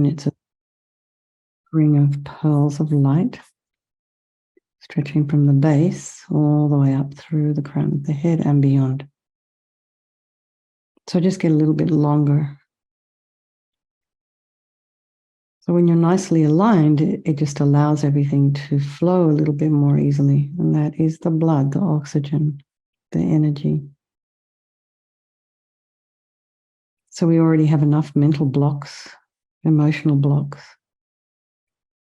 it's a ring of pearls of light, stretching from the base all the way up through the crown of the head and beyond. So just get a little bit longer. So when you're nicely aligned, it just allows everything to flow a little bit more easily. And that is the blood, the oxygen, the energy. So we already have enough mental blocks, emotional blocks.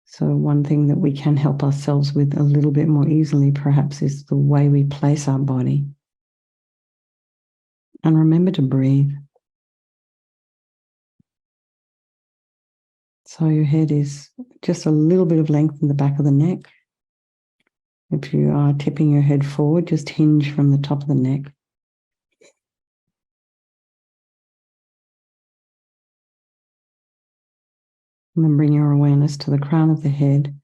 So one thing that we can help ourselves with a little bit more easily, perhaps, is the way we place our body. And remember to breathe. So your head is just a little bit of length in the back of the neck. If you are tipping your head forward, just hinge from the top of the neck. And then bring your awareness to the crown of the head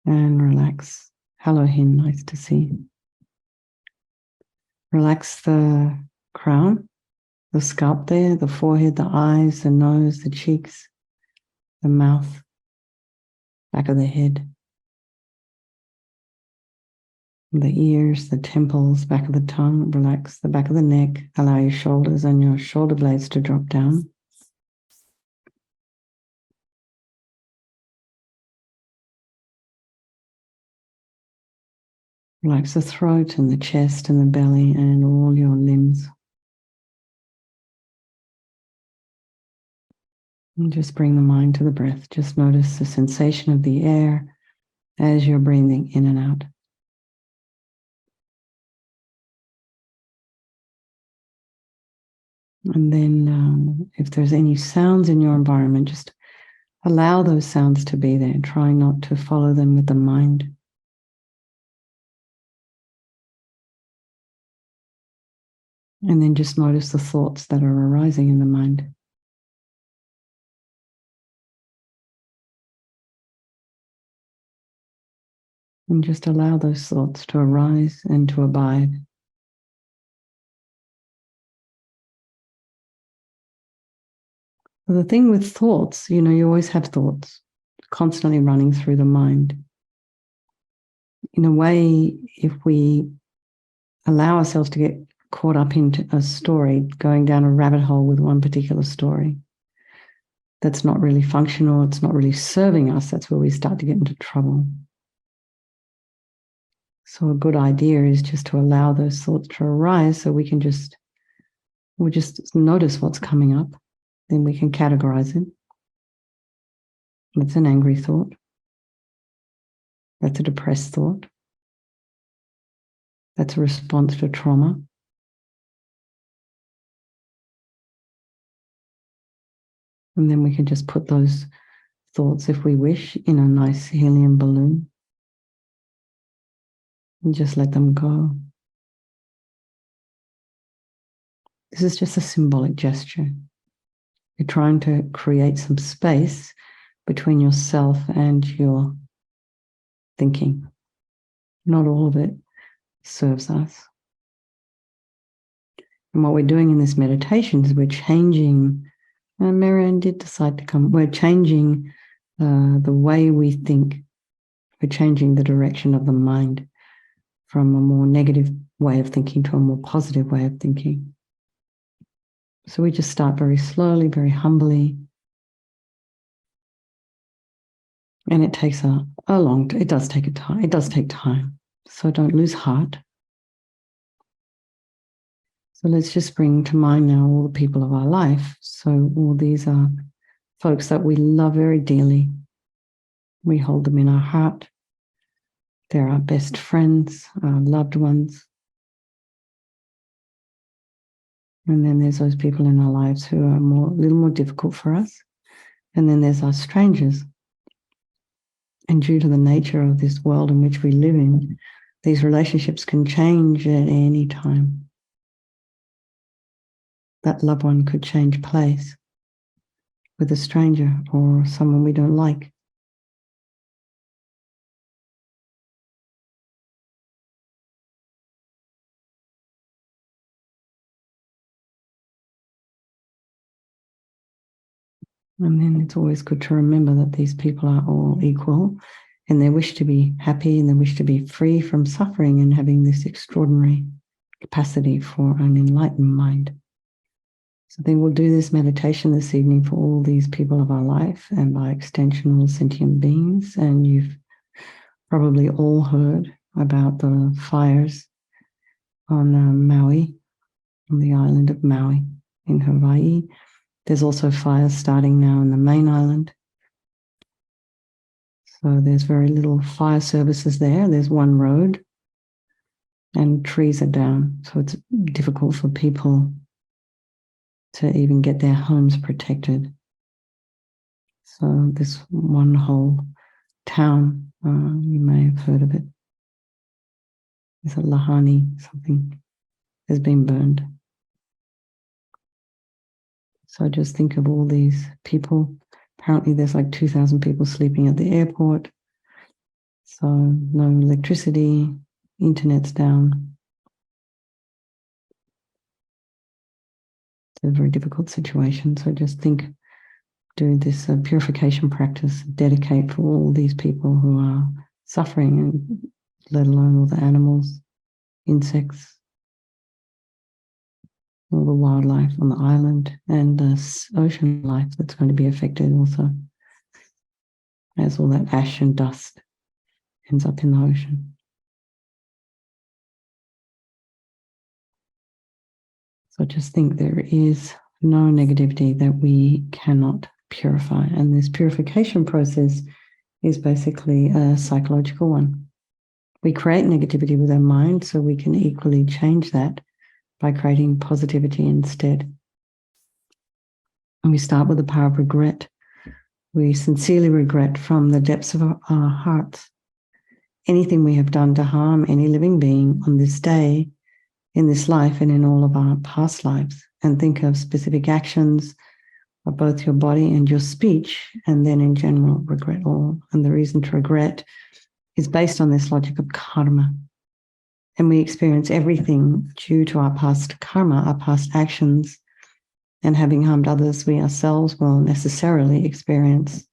and relax. Hello, Hin, nice to see you. Relax the crown, the scalp there, the forehead, the eyes, the nose, the cheeks, the mouth, back of the head, the ears, the temples, back of the tongue. Relax the back of the neck. Allow your shoulders and your shoulder blades to drop down. Relax the throat and the chest and the belly and all your limbs. And just bring the mind to the breath. Just notice the sensation of the air as you're breathing in and out. And then if there's any sounds in your environment, just allow those sounds to be there, trying not to follow them with the mind. And then just notice the thoughts that are arising in the mind. And just allow those thoughts to arise and to abide. The thing with thoughts, you always have thoughts constantly running through the mind. In a way, if we allow ourselves to get caught up into a story, going down a rabbit hole with one particular story, that's not really functional, it's not really serving us, that's where we start to get into trouble. So a good idea is just to allow those thoughts to arise so we just notice what's coming up. Then we can categorize it. That's an angry thought. That's a depressed thought. That's a response to trauma. And then we can just put those thoughts, if we wish, in a nice helium balloon and just let them go. This is just a symbolic gesture. You're trying to create some space between yourself and your thinking. Not all of it serves us. And what we're doing in this meditation is we're changing, and Marianne did decide to come, we're changing the way we think. We're changing the direction of the mind from a more negative way of thinking to a more positive way of thinking. So we just start very slowly, very humbly. And it takes it does take time. It does take time. So don't lose heart. So let's just bring to mind now all the people of our life. So all these are folks that we love very dearly. We hold them in our heart. They're our best friends, our loved ones. And then there's those people in our lives who are a little more difficult for us. And then there's our strangers. And due to the nature of this world in which we live in, these relationships can change at any time. That loved one could change place with a stranger or someone we don't like. And then it's always good to remember that these people are all equal in their wish to be happy and their wish to be free from suffering and having this extraordinary capacity for an enlightened mind. So then we'll do this meditation this evening for all these people of our life and by extension all sentient beings. And you've probably all heard about the fires on Maui, on the island of Maui in Hawaii. There's also fires starting now in the main island. So there's very little fire services there. There's one road and trees are down. So it's difficult for people to even get their homes protected. So this one whole town, you may have heard of it. It's a Lahani something, has been burned. So just think of all these people. Apparently there's like 2,000 people sleeping at the airport. So no electricity, internet's down. It's a very difficult situation. So just think, do this purification practice, dedicate for all these people who are suffering, and let alone all the animals, insects, all the wildlife on the island, and the ocean life that's going to be affected also, as all that ash and dust ends up in the ocean. So just think there is no negativity that we cannot purify. And this purification process is basically a psychological one. We create negativity with our mind, so we can equally change that by creating positivity instead. And we start with the power of regret. We sincerely regret from the depths of our hearts anything we have done to harm any living being on this day, in this life, and in all of our past lives. And think of specific actions of both your body and your speech, and then in general, regret all. And the reason to regret is based on this logic of karma. And we experience everything due to our past karma, our past actions, and having harmed others, we ourselves will necessarily experience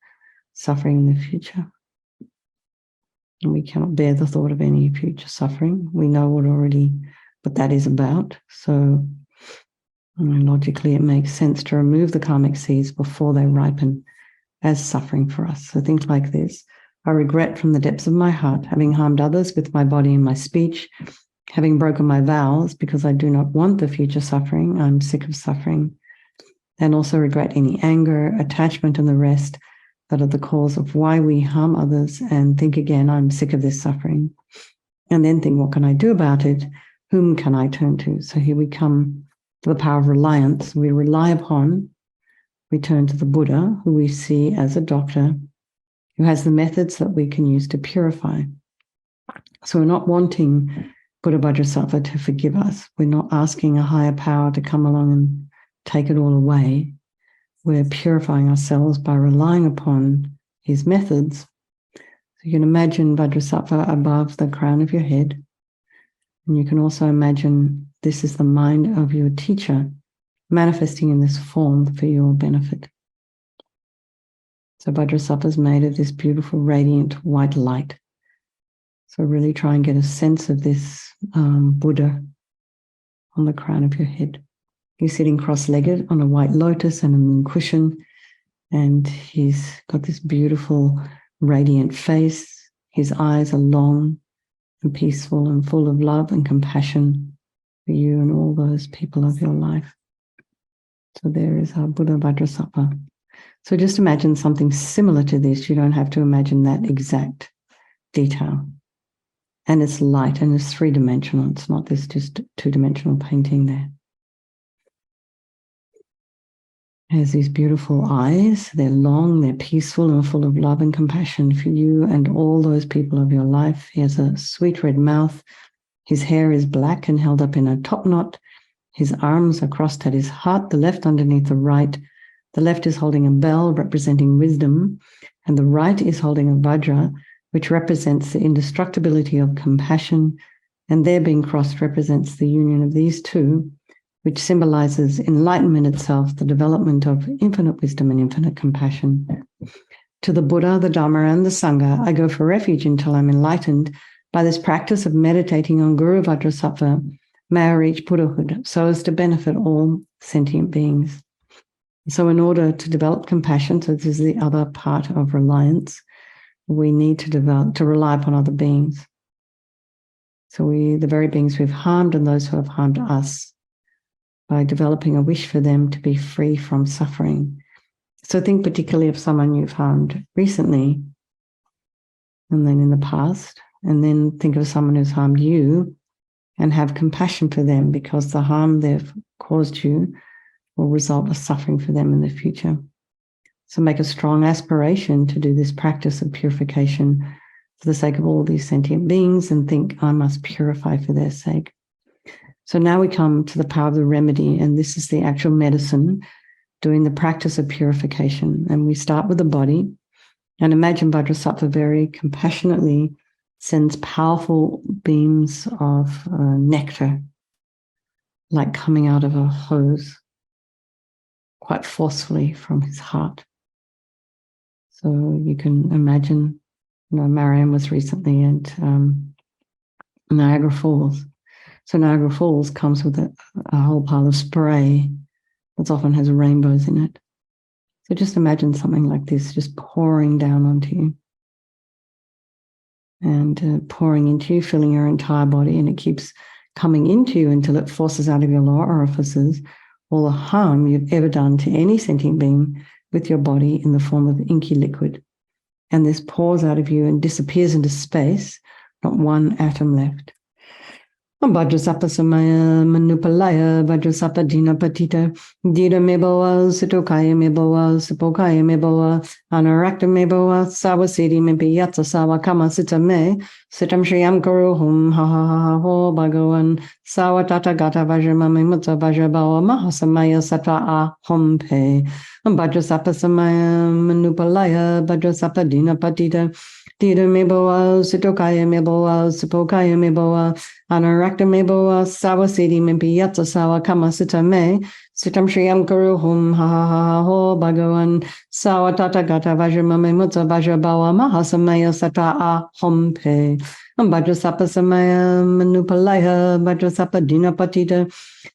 suffering in the future. And we cannot bear the thought of any future suffering. We know what that is about. So logically, it makes sense to remove the karmic seeds before they ripen as suffering for us. So think like this. I regret from the depths of my heart having harmed others with my body and my speech, having broken my vows because I do not want the future suffering. I'm sick of suffering. And also regret any anger, attachment, and the rest that are the cause of why we harm others, and think again, I'm sick of this suffering. And then think, what can I do about it? Whom can I turn to? So here we come to the power of reliance. We turn to the Buddha, who we see as a doctor, who has the methods that we can use to purify. So we're not wanting Buddha Vajrasattva to forgive us. We're not asking a higher power to come along and take it all away. We're purifying ourselves by relying upon his methods. So you can imagine Vajrasattva above the crown of your head. And you can also imagine this is the mind of your teacher manifesting in this form for your benefit. So Vajrasattva is made of this beautiful, radiant white light. So really try and get a sense of this Buddha on the crown of your head. He's sitting cross-legged on a white lotus and a moon cushion, and he's got this beautiful, radiant face. His eyes are long and peaceful and full of love and compassion for you and all those people of your life. So there is our Buddha Vajrasattva. So just imagine something similar to this. You don't have to imagine that exact detail. And it's light and it's three-dimensional. It's not this just two-dimensional painting there. He has these beautiful eyes. They're long, they're peaceful and full of love and compassion for you and all those people of your life. He has a sweet red mouth. His hair is black and held up in a top knot. His arms are crossed at his heart, the left underneath the right. The left is holding a bell representing wisdom, and the right is holding a vajra, which represents the indestructibility of compassion, and their being crossed represents the union of these two, which symbolizes enlightenment itself, the development of infinite wisdom and infinite compassion. To the Buddha, the Dhamma, and the Sangha, I go for refuge until I'm enlightened by this practice of meditating on Guru Vajrasattva. May I reach Buddhahood so as to benefit all sentient beings. So in order to develop compassion, so this is the other part of reliance, we need to rely upon other beings. So the very beings we've harmed and those who have harmed us, by developing a wish for them to be free from suffering. So think particularly of someone you've harmed recently, and then in the past, and then think of someone who's harmed you and have compassion for them, because the harm they've caused you will result in suffering for them in the future. So make a strong aspiration to do this practice of purification for the sake of all these sentient beings, and think, I must purify for their sake. So now we come to the power of the remedy, and this is the actual medicine, doing the practice of purification. And we start with the body, and imagine Vajrasattva very compassionately sends powerful beams of nectar, like coming out of a hose, quite forcefully from his heart. So you can imagine, Marianne was recently at Niagara Falls. So Niagara Falls comes with a whole pile of spray that often has rainbows in it. So just imagine something like this just pouring down onto you and pouring into you, filling your entire body, and it keeps coming into you until it forces out of your lower orifices all the harm you've ever done to any sentient being with your body in the form of inky liquid. And this pours out of you and disappears into space, not one atom left. Vajrasattva samaya manupalaya Vajrasattva dina patita dita meboa sitokaya meboa sipokaya meboa anarakta meboa sawasiri mepi yatsa sawa kama sita me sitam shriyam karuhum ha ha ha ho bhagavan sawa tata gata vajramami mutta vajrabawa mahasamaya sattva ahom pe Vajrasattva samaya manupalaya Vajrasattva dina patita dita meboa sitokaya meboa sipokaya meboa Anarakta meboa sawa sedi mimpi yatsa sawa kama sita me sitam shriyam karuhum ha ha ha ho bhagavan sawa tata gata vajramame mutta vajrabawa mahasamaya sata ahom pe Vajrasattva samaya manupalaya Vajrasattva dina patita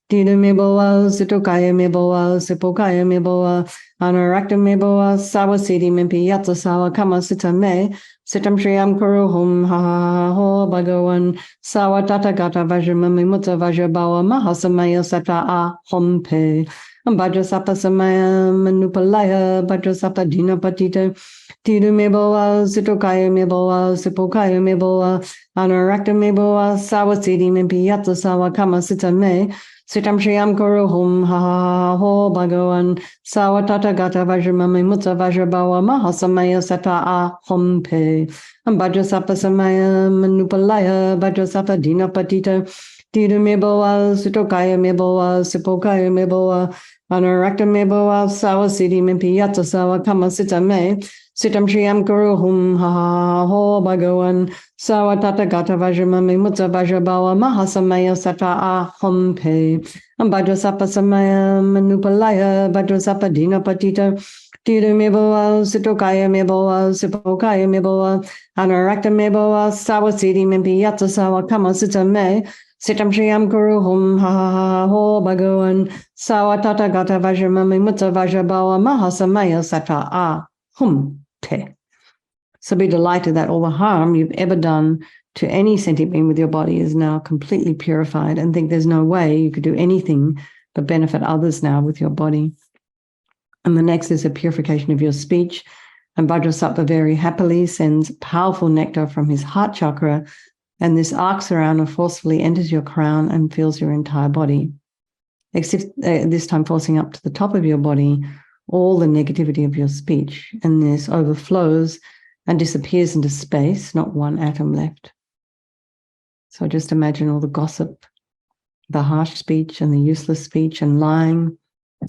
dina meboa sitokaya meboa sipokaya meboa Anarakta meboa sawa sedi mimpi yatsa sawa kama sita me Sitam Shriyam Kuruhum ha ha ho bhagavan sawa tata gata vajramami mutta vajrabawa mahasamaya sata ahom pe Vajrasattva samaya manupalaya Vajrasattva dina patita Tidu meboa sitokaya meboa sipokaya meboa Anarakta meboa sawa sidi mimpi yatsa sawa kama sita me Sitam Shriyam Kuruhum ha ha ho bhagavan sawa tata gata vajramami mutta vajrabawa mahasamaya sata ahom pe Vajrasattva samaya manupalaya Vajrasattva dina patita Tidu meboa sitokaya meboa sipokaya meboa Anarakta meboa sawa sidi mimpi yatsa sawa kama sita me Sitam Shriyam Kuruhum ha ha ho bhagavan sawa tata gata vajramami mutta vajrabawa mahasamaya sata ahom pe Vajrasattva samaya manupalaya Vajrasattva dina patita Tidu meboa sitokaya meboa sipokaya meboa Anarakta meboa sawa sidi mimpi yatsa sawa kama sita me Sitam Shriyam Kuruhum ha ha ho bhagavan sawa tata gata vajramami mutta vajrabawa mahasamaya sata ahom pe. So be delighted that all the harm you've ever done to any sentient being with your body is now completely purified, and think there's no way you could do anything but benefit others now with your body. And the next is a purification of your speech. And Vajrasattva very happily sends powerful nectar from his heart chakra, and this arcs around and forcefully enters your crown and fills your entire body, except this time forcing up to the top of your body all the negativity of your speech. And this overflows and disappears into space, not one atom left. So just imagine all the gossip, the harsh speech and the useless speech and lying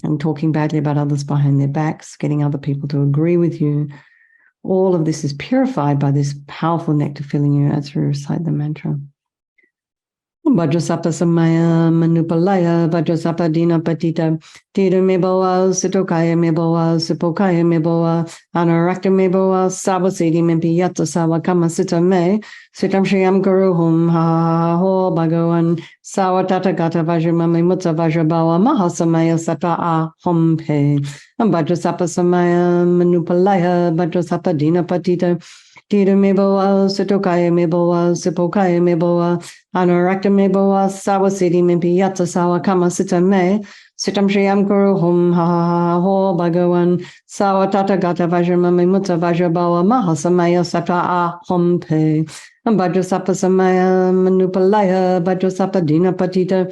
and talking badly about others behind their backs, getting other people to agree with you. All of this is purified by this powerful nectar filling you as we recite the mantra. Vajrasapa Samaya Manupalaya Vajrasapa Dina Patita Tita Meboa Sitokaya Meboa Sipokaya Meboa Anarakta Meboa Sabasidi Mimpiyata Sawa Kama Sita Me Sitam Shriam Guru Hum Ha Ho Bhagavan Sawa Tata Gata Vajramami Mutta Vajrabawa Mahasamaya Sata A Hom Pe Vajrasapa Samaya Manupalaya Vajrasapa Dina Patita Tita Meboa Sitokaya Meboa Sipokaya Meboa Anorakta meboa sawa siddhi mimpi yatsa sawa kama sita me sitam shriyam guru hum ha ha ha ho bhagavan sawa tata gata vajramami mutta vajrabawa mahasamaya sata a hom pe vajrasapa samaya manupalaya vajrasapa dina patita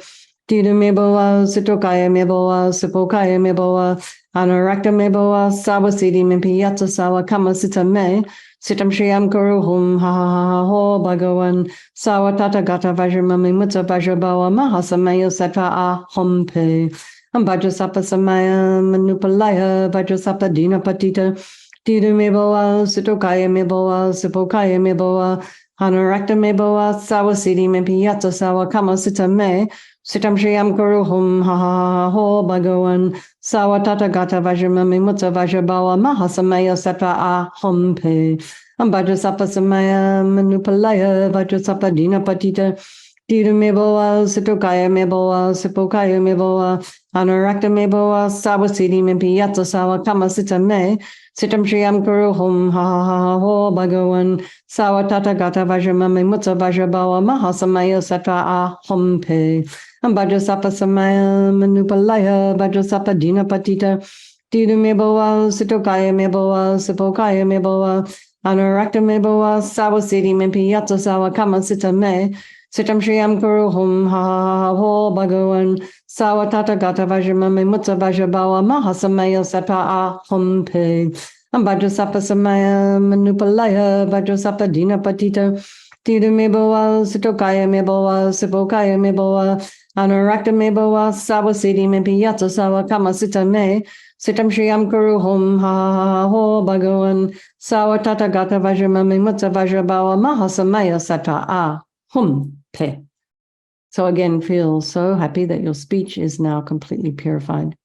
tita meboa sitokaya meboa sipokaya meboa anorakta meboa sawa siddhi mimpi yatsa sawa kama sita me sitam shriyam guru hum ha ha ha ho bhagavan Sawa tata gata vajramami mutta vajrabawa mahasamaya satra a hompe. Vajrasapa samaya manupalaya vajrasapa dina patita. Tita meboa sitokaya meboa sipokaya meboa. Hanarakta meboa sawa siddhi mempi yatsa sawa kama sita me. Sitam shriyam guru hum ha ha ha ho bhagavan. Sawa tata gata vajramami mutta vajrabawa mahasamaya satra a hompe. Vajrasapa samaya manupalaya vajrasapa dina patita tira meboa sitokaya meboa sipokaya meboa anorakta meboa sawasidi mimpi yatsa sawa kama sita me sitam shriyam guru hum ha ha ha ho bhagavan sawa tata gata vajramami mutta vajrabawa mahasamaya satra a hom pe vajrasapa samaya manupalaya vajrasapa dina patita tira meboa sitokaya meboa sipokaya meboa Anorakta meboa sawa siddhi mimpi yatsa sawa kama sita me sitam shriyam guru hum ha ha ha ho bhagavan sawa tata gata vajramami mutta vajrabawa mahasamaya sata a hom pe vajrasapa samaya manupalaya vajrasapa dina patita tita meboa sitokaya meboa sipokaya meboa anorakta meboa sawa siddhi mimpi yatsa sawa kama sita me sitam shriyam guru hum ha ha ha ho bhagavan Sawa tata gata vajramami mutta vajrabawa mahasamaya sata a hum pe. So again, feel so happy that your speech is now completely purified.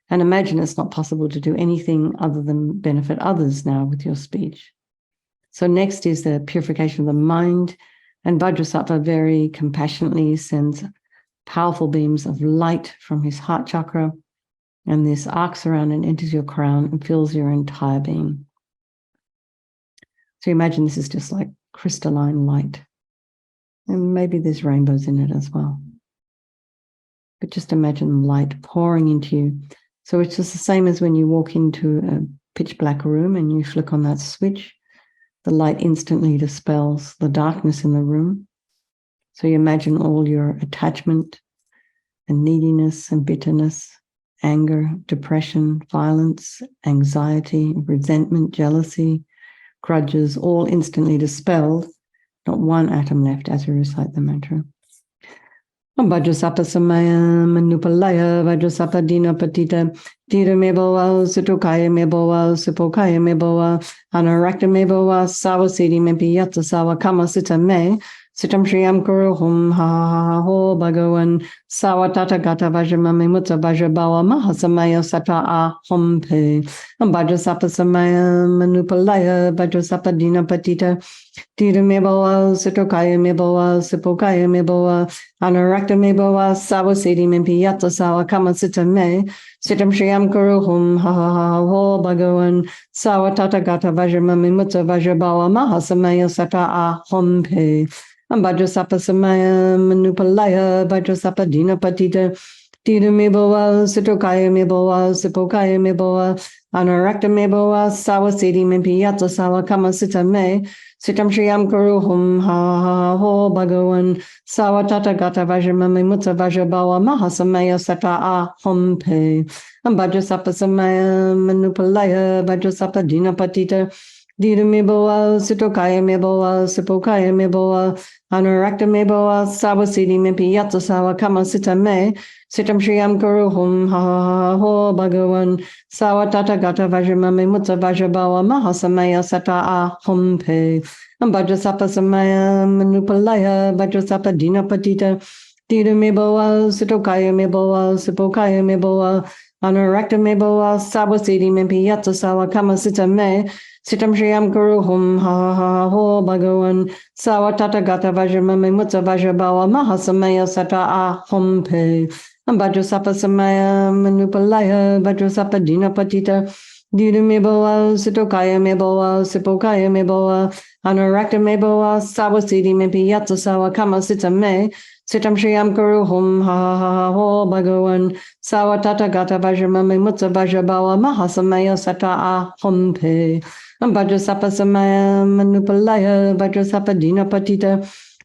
And imagine it's not possible to do anything other than benefit others now with your speech. So next is the purification of the mind. And Vajrasattva very compassionately sends powerful beams of light from his heart chakra. And this arcs around and enters your crown and fills your entire being. So imagine this is just like crystalline light. And maybe there's rainbows in it as well. But just imagine light pouring into you. So it's just the same as when you walk into a pitch black room and you flick on that switch, the light instantly dispels the darkness in the room. So you imagine all your attachment and neediness and bitterness, anger, depression, violence, anxiety, resentment, jealousy, grudges, all instantly dispelled, not one atom left as we recite the mantra. Vajrasapa samaya manupalaya vajrasapa dina patita tira meboa sitokaya meboa sipokaya meboa anorakta meboa sawa siddhi mempi yatsa sawa kama sita me sitam shriyam guru hum ha ha ha ho bhagavan sawa tata gata vajramami mutta vajrabawa mahasamaya sata a hom pe vajrasapa samaya manupalaya vajrasapa dina patita tira meboa sitokaya meboa sipokaya meboa Anorakta meboa sawa siddhi mimpi yatsa sawa kama sita me sitam shriyam guru hum ha ha ha ho bhagavan sawa tata gata vajramami mutta vajrabawa mahasamaya sata a hom pe vajrasapa samaya manupalaya vajrasapa dina patita tira meboa sitokaya meboa sipokaya meboa anorakta meboa sawa siddhi mimpi yatsa sawa kama sita me sitam shriyam guru hum ha ha ho bhagavan sawa tata gata vajramami mutta vajrabawa mahasamaya sata a hom pe vajrasapa samaya manupalaya vajrasapa dina patita Dida me boa, Sitokaya me boa, Sipokaya me boa, Anurakta me boa, Sawasidi me piyata sawa kama sita me, Sitam Shriyam Kuruhum, ha ha ho Bhagavan, Sawatata Gata Vajramame Mutta Vajrabawa Mahasamaya Sata Ahum Pe, Vajrasapa Samaya Manupalaya, Vajrasapa Dina Patita, Dida me boa, Sitokaya me boa, Sipokaya me boa, Anurakta me boa, Sawasidi me piyata sawa kama sita me, Sitam Shriyam Kuruhum, ha ha ho Bhagavan, Sawatata Gata Vajramame Mutta Vajrabawa Mahasamaya Sata Ahum Pe, Vajrasapa Samaya Manupalaya, Vajrasapa Dina Patita, Dida Meboa, Sitokaya Meboa, Sipokaya Meboa, Anurakta Meboa, Sawasidi Mepiyata Sawa Kama Sita Me, Sitam Shriyam Kuruhum, ha ha ho Bhagavan, Sawatata Gata Vajramame Mutta Vajrabawa Mahasamaya Sata Ahum Pe, Vajrasapa Samaya Manupalaya, Vajrasapa Dina Patita,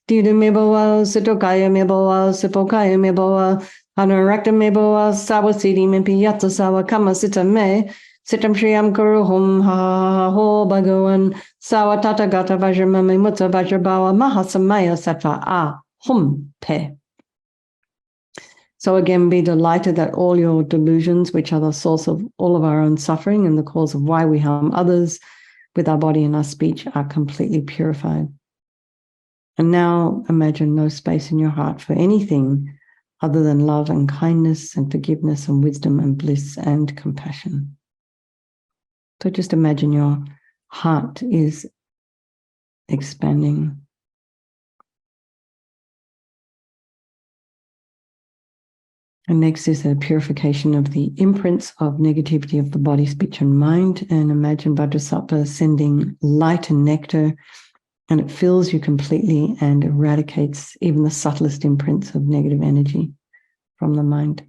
Dida Meboa, Sitokaya Meboa, Sipokaya Meboa, Anurakta Meboa, Sawasidi Mepiyata Sawa Kama Sita Me, Sitam Shriyam Kuruhum, ha ho Bhagavan, Sawatata Gata Vajramame Mutta Vajrabawa Mahasamaya Sata Ahum Pe. So again, be delighted that all your delusions, which are the source of all of our own suffering and the cause of why we harm others with our body and our speech, are completely purified. And now imagine no space in your heart for anything other than love and kindness and forgiveness and wisdom and bliss and compassion. So just imagine your heart is expanding. And next is a purification of the imprints of negativity of the body, speech, and mind. And imagine Vajrasattva sending light and nectar, and it fills you completely and eradicates even the subtlest imprints of negative energy from the mind.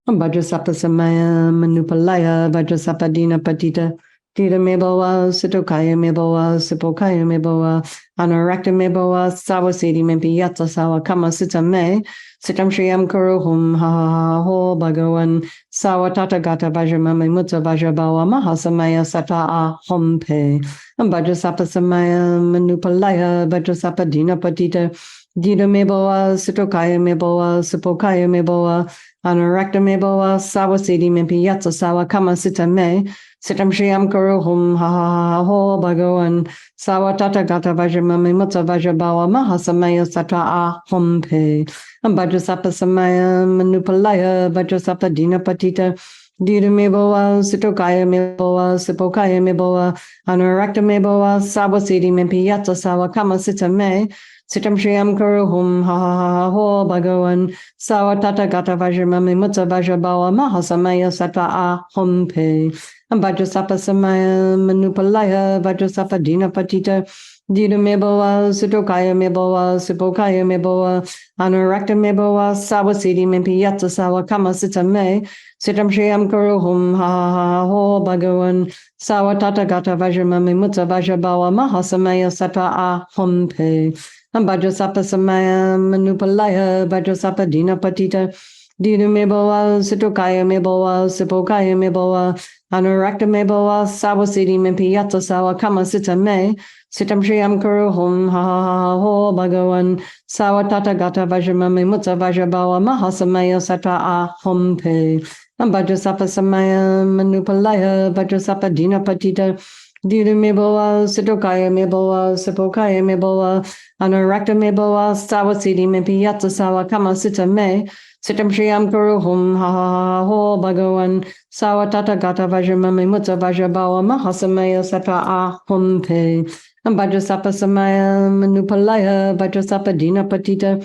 Vajrasapa Samaya Manupalaya, Vajrasapa Dina Patita, Dita Meboa, Sitokaya Meboa, Sipokaya Meboa, Anurakta Meboa, Sawasidi Mempiyata Sawa Kama Sita Me, Sitam Shriyam Kuruhum, ha ho Bhagavan, Sawatata Gata Vajramame Mutta Vajrabawa Mahasamaya Sata Ahum Pe, Vajrasapa Samaya Manupalaya, Vajrasapa Dina Patita, Dita Meboa, Sitokaya Meboa, Sipokaya Meboa, Anurakta Meboa, Sawasidi Mempiyata Sawa Kama Sita Me, Sitam Shriyam Kuruhum, ha ho Bhagavan, Sawatata Gata Vajramame Mutta Vajrabawa Mahasamaya Sata Ahum Pe, Vajrasapa Samaya Manupalaya, Vajrasapa Dina Patita, Dita Meboa, Sitokaya Meboa, Sipokaya Meboa, Anurakta Meboa, Sawasidi Mempiyata Sawa Kama Sita Me, Sitam Shriyam Kuruhum, ha ho Bhagavan, Sawatata Gata Vajramame Mutta Vajrabawa Mahasamaya Sata Ahum Pe, Vajrasapa Samaya Manupalaya, Vajrasapa Dina Patita, Dita Meboa, Sitokaya Meboa, Sipokaya Meboa, Anurakta Meboa, Sawasidi Mempiyata Sawa Kama Sita Me, Sitam Shriyam Kuruhum, ha ho Bhagavan, Sawatata Gata Vajramame Mutta Vajrabawa Mahasamaya Sata Ahum Pe, Vajrasapa Samaya Manupalaya, Vajrasapa Dina Patita, Dita Meboa, Sitokaya Meboa, Sipokaya Meboa, Anurakta Meboa, Sawasidi Mempiyata Sawa Kama Sita Me, Sitam Shriyam Kuruhum, ha ho Bhagavan, Sawatata Gata Vajramame Mutta Vajrabawa Mahasamaya Sata Ahum Pe, Vajrasapa Samaya Manupalaya, Vajrasapa Dina Patita, Dita Meboa, Sitokaya Meboa, Sipokaya Meboa, Anurakta Meboa, Sawasidi Mempiyata Sawa Kama Sita Me, Sitam Shriyam Kuruhum, ha ho Bhagavan, Sawatata Gata Vajramame Mutta Vajrabawa Mahasamaya Sata Ahum Pe, Vajrasapa Samaya Manupalaya, Vajrasapa Dina Patita,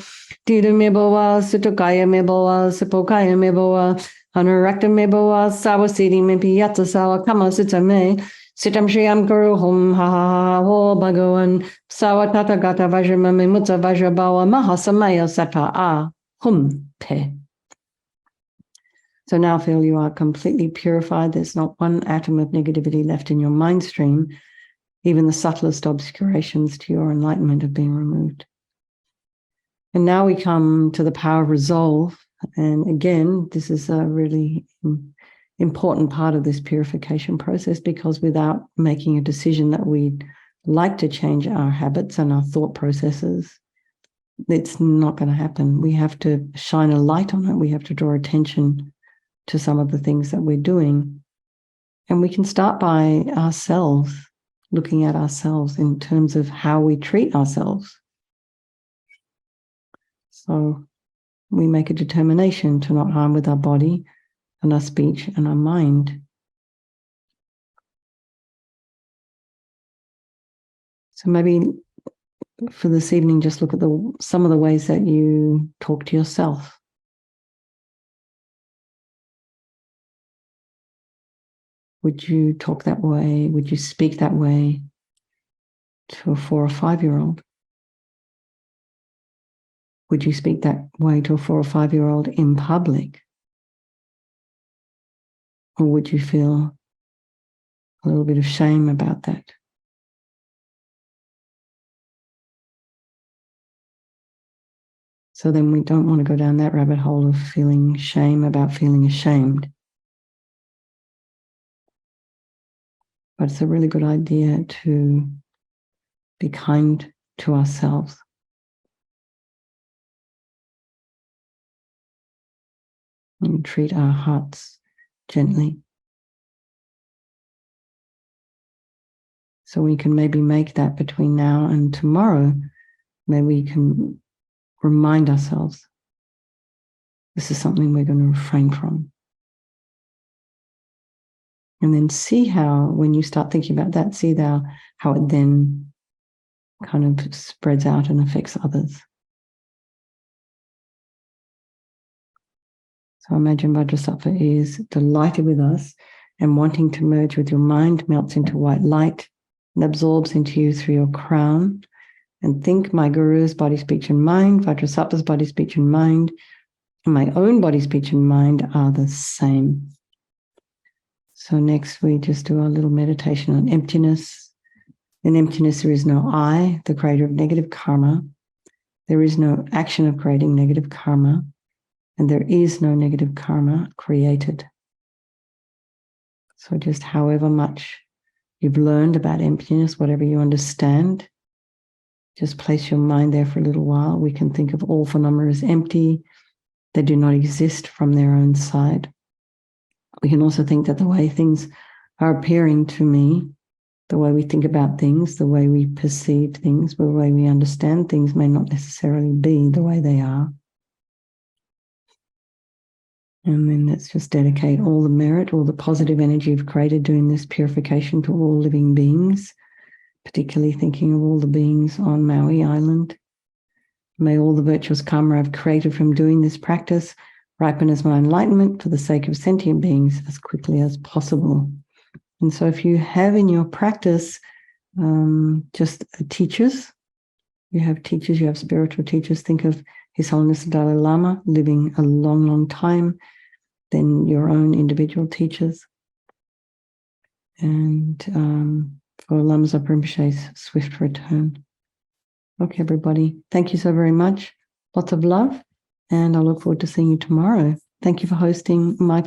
Dita Meboa, Sitokaya Meboa, Sipokaya Meboa, Anurakta Meboa, Sawasidi Mempiyata Sawa Kama Sita Me, Sitam Shriyam Kuruhum, ha ho Bhagavan, Sawatata Gata Vajramame Mutta Vajrabawa Mahasamaya Sata Ahum Pe. So now feel you are completely purified. There's not one atom of negativity left in your mind stream. Even the subtlest obscurations to your enlightenment have been removed. And now we come to the power of resolve. And again, this is a really important part of this purification process, because without making a decision that we'd like to change our habits and our thought processes, it's not going to happen. We have to shine a light on it. We have to draw attention to some of the things that we're doing. And we can start by ourselves, looking at ourselves in terms of how we treat ourselves. So we make a determination to not harm with our body and our speech and our mind. So maybe for this evening, just look at some of the ways that you talk to yourself. Would you talk that way? Would you speak that way to a 4 or 5-year-old? Would you speak that way to a 4 or 5-year-old in public? Or would you feel a little bit of shame about that? So then we don't want to go down that rabbit hole of feeling shame about feeling ashamed. But it's a really good idea to be kind to ourselves. And treat our hearts gently. So we can maybe make that between now and tomorrow, maybe we can remind ourselves this is something we're going to refrain from. And then see how, when you start thinking about that, see how it then kind of spreads out and affects others. So imagine Vajrasattva is delighted with us and wanting to merge with your mind, melts into white light and absorbs into you through your crown. And think my Guru's body, speech, and mind, Vajrasattva's body, speech, and mind, and my own body, speech, and mind are the same. So next we just do our little meditation on emptiness. In emptiness there is no I, the creator of negative karma. There is no action of creating negative karma. And there is no negative karma created. So just however much you've learned about emptiness, whatever you understand, just place your mind there for a little while. We can think of all phenomena as empty. They do not exist from their own side. We can also think that the way things are appearing to me, the way we think about things, the way we perceive things, the way we understand things may not necessarily be the way they are. And then let's just dedicate all the merit, all the positive energy you've created doing this purification to all living beings, particularly thinking of all the beings on Maui Island. May all the virtuous karma I've created from doing this practice ripen as my enlightenment for the sake of sentient beings as quickly as possible. And so if you have in your practice just teachers, you have spiritual teachers, think of His Holiness the Dalai Lama living a long, long time, then your own individual teachers. And for Lama Zopa Rinpoche's swift return. Okay, everybody. Thank you so very much. Lots of love. And I look forward to seeing you tomorrow. Thank you for hosting, Michael.